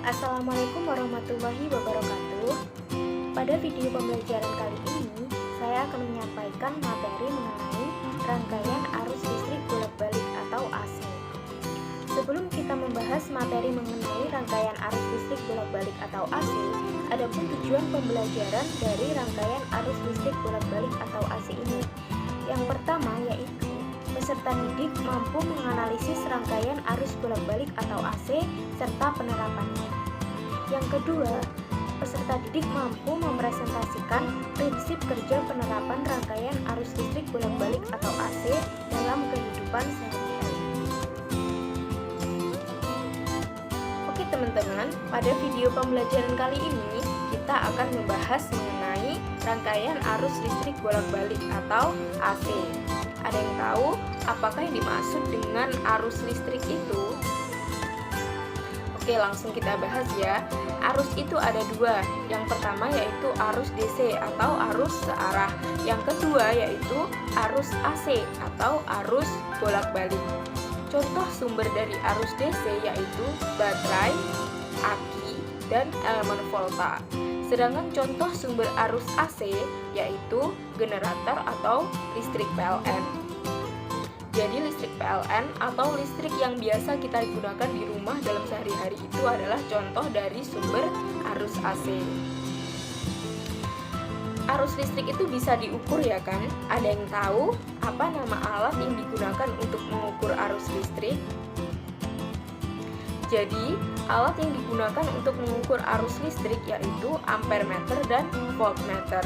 Assalamualaikum warahmatullahi wabarakatuh. Pada video pembelajaran kali ini, saya akan menyampaikan materi mengenai rangkaian arus listrik bolak-balik atau AC. Sebelum kita membahas materi mengenai rangkaian arus listrik bolak-balik atau AC, adapun tujuan pembelajaran dari rangkaian arus listrik bolak-balik atau AC ini. Yang pertama yaitu peserta didik mampu menganalisis rangkaian arus bolak-balik atau AC serta penerapannya. Yang kedua, peserta didik mampu mempresentasikan prinsip kerja penerapan rangkaian arus listrik bolak-balik atau AC dalam kehidupan sehari-hari. Oke teman-teman, pada video pembelajaran kali ini kita akan membahas mengenai rangkaian arus listrik bolak-balik atau AC. Ada yang tahu apakah yang dimaksud dengan arus listrik itu? Oke, langsung kita bahas ya. Arus itu ada dua. Yang pertama yaitu arus DC atau arus searah. Yang kedua yaitu arus AC atau arus bolak-balik. Contoh sumber dari arus DC yaitu baterai, aki, dan elemen volta. Sedangkan contoh sumber arus AC yaitu generator atau listrik PLN. Jadi listrik PLN atau listrik yang biasa kita gunakan di rumah dalam sehari-hari itu adalah contoh dari sumber arus AC. Arus listrik itu bisa diukur ya kan? Ada yang tahu apa nama alat yang digunakan untuk mengukur arus listrik? Jadi, alat yang digunakan untuk mengukur arus listrik yaitu ampermeter dan voltmeter.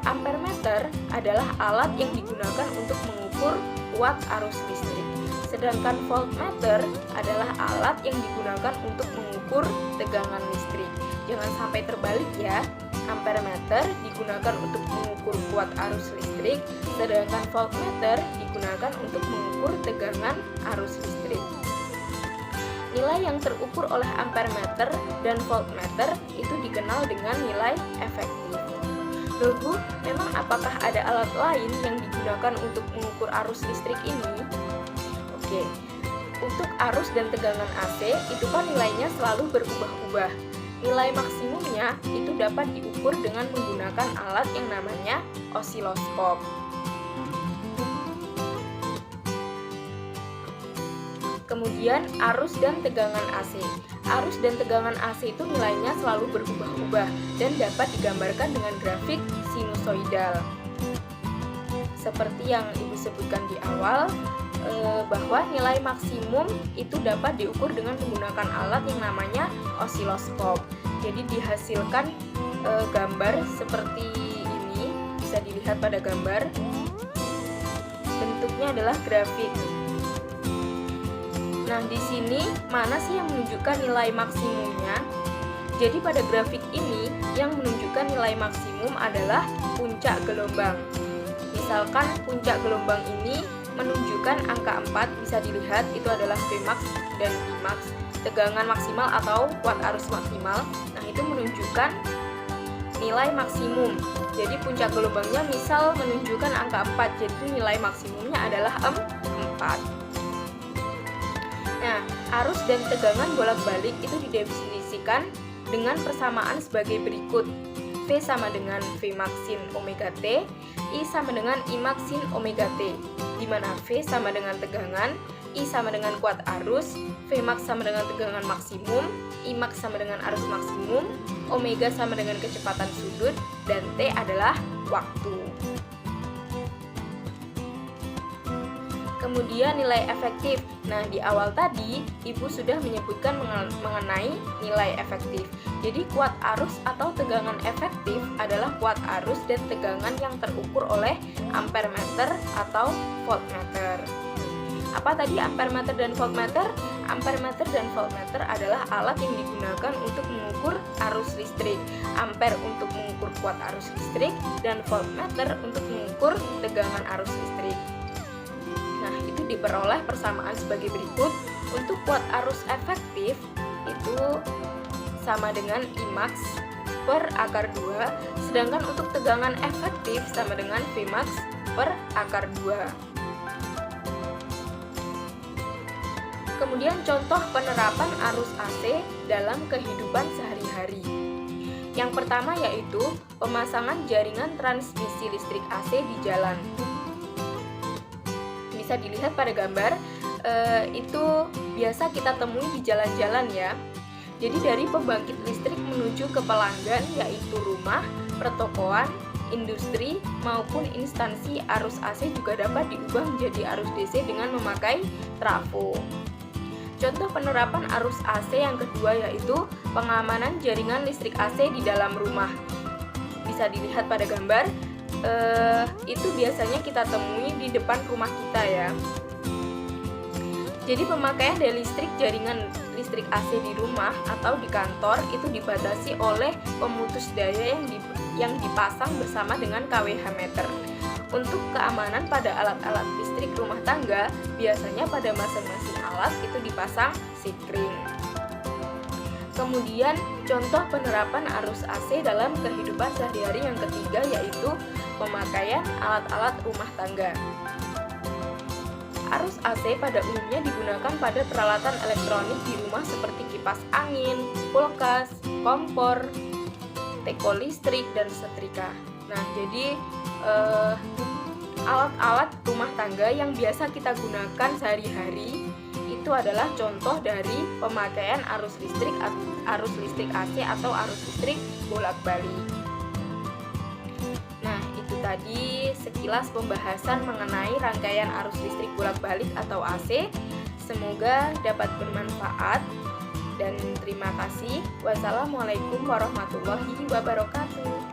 Ampermeter adalah alat yang digunakan untuk mengukur watt arus listrik. Sedangkan voltmeter adalah alat yang digunakan untuk mengukur tegangan listrik. Jangan sampai terbalik ya. Ampermeter digunakan untuk mengukur watt arus listrik, sedangkan voltmeter digunakan untuk mengukur tegangan arus listrik. Nilai yang terukur oleh ampermeter dan voltmeter itu dikenal dengan nilai efektif. Loh Bu, memang apakah ada alat lain yang digunakan untuk mengukur arus listrik ini? Oke, untuk arus dan tegangan AC itu kan nilainya selalu berubah-ubah. Nilai maksimumnya itu dapat diukur dengan menggunakan alat yang namanya osiloskop. Kemudian arus dan tegangan AC. Arus dan tegangan AC itu nilainya selalu berubah-ubah dan dapat digambarkan dengan grafik sinusoidal. Seperti yang Ibu sebutkan di awal, bahwa nilai maksimum itu dapat diukur dengan menggunakan alat yang namanya osiloskop. Jadi dihasilkan gambar seperti ini, bisa dilihat pada gambar. Bentuknya adalah grafik. Nah, di sini mana sih yang menunjukkan nilai maksimumnya? Jadi pada grafik ini yang menunjukkan nilai maksimum adalah puncak gelombang. Misalkan puncak gelombang ini menunjukkan angka 4, bisa dilihat itu adalah Vmax dan Imax, tegangan maksimal atau watt arus maksimal. Nah, itu menunjukkan nilai maksimum. Jadi puncak gelombangnya misal menunjukkan angka 4, jadi nilai maksimumnya adalah 4. Nah, arus dan tegangan bolak-balik itu didefinisikan dengan persamaan sebagai berikut. V sama dengan Vmax sin omega T, I sama dengan Imax sin omega T, di mana V sama dengan tegangan, I sama dengan kuat arus, Vmax sama dengan tegangan maksimum, Imax sama dengan arus maksimum, omega sama dengan kecepatan sudut, dan T adalah waktu. Kemudian nilai efektif. Nah, di awal tadi Ibu sudah menyebutkan mengenai nilai efektif. Jadi kuat arus atau tegangan efektif adalah kuat arus dan tegangan yang terukur oleh ampermeter atau voltmeter. Apa tadi ampermeter dan voltmeter? Ampermeter dan voltmeter adalah alat yang digunakan untuk mengukur arus listrik. Ampere untuk mengukur kuat arus listrik dan voltmeter untuk mengukur tegangan arus listrik. Nah, itu diperoleh persamaan sebagai berikut. Untuk kuat arus efektif itu sama dengan Imax per akar 2, sedangkan untuk tegangan efektif sama dengan Vmax per akar 2. Kemudian contoh penerapan arus AC dalam kehidupan sehari-hari. Yang pertama yaitu pemasangan jaringan transmisi listrik AC di jalan. Bisa dilihat pada gambar, itu biasa kita temui di jalan-jalan ya. Jadi dari pembangkit listrik menuju ke pelanggan yaitu rumah, pertokoan, industri maupun instansi, arus AC juga dapat diubah menjadi arus DC dengan memakai trafo. Contoh penerapan arus AC yang kedua yaitu pengamanan jaringan listrik AC di dalam rumah. Bisa dilihat pada gambar, itu biasanya kita temui di depan rumah kita ya. Jadi pemakaian daya listrik jaringan listrik AC di rumah atau di kantor itu dibatasi oleh pemutus daya yang dipasang bersama dengan kWh meter. Untuk keamanan pada alat-alat listrik rumah tangga, biasanya pada masing-masing alat itu dipasang sikring. Kemudian contoh penerapan arus AC dalam kehidupan sehari-hari yang ketiga yaitu pemakaian alat-alat rumah tangga. Arus AC pada umumnya digunakan pada peralatan elektronik di rumah seperti kipas angin, kulkas, kompor, teko listrik, dan setrika. Nah, jadi alat-alat rumah tangga yang biasa kita gunakan sehari-hari itu adalah contoh dari pemakaian arus listrik AC atau arus listrik bolak-balik. Nah, itu tadi sekilas pembahasan mengenai rangkaian arus listrik bolak-balik atau AC. Semoga dapat bermanfaat dan terima kasih. Wassalamualaikum warahmatullahi wabarakatuh.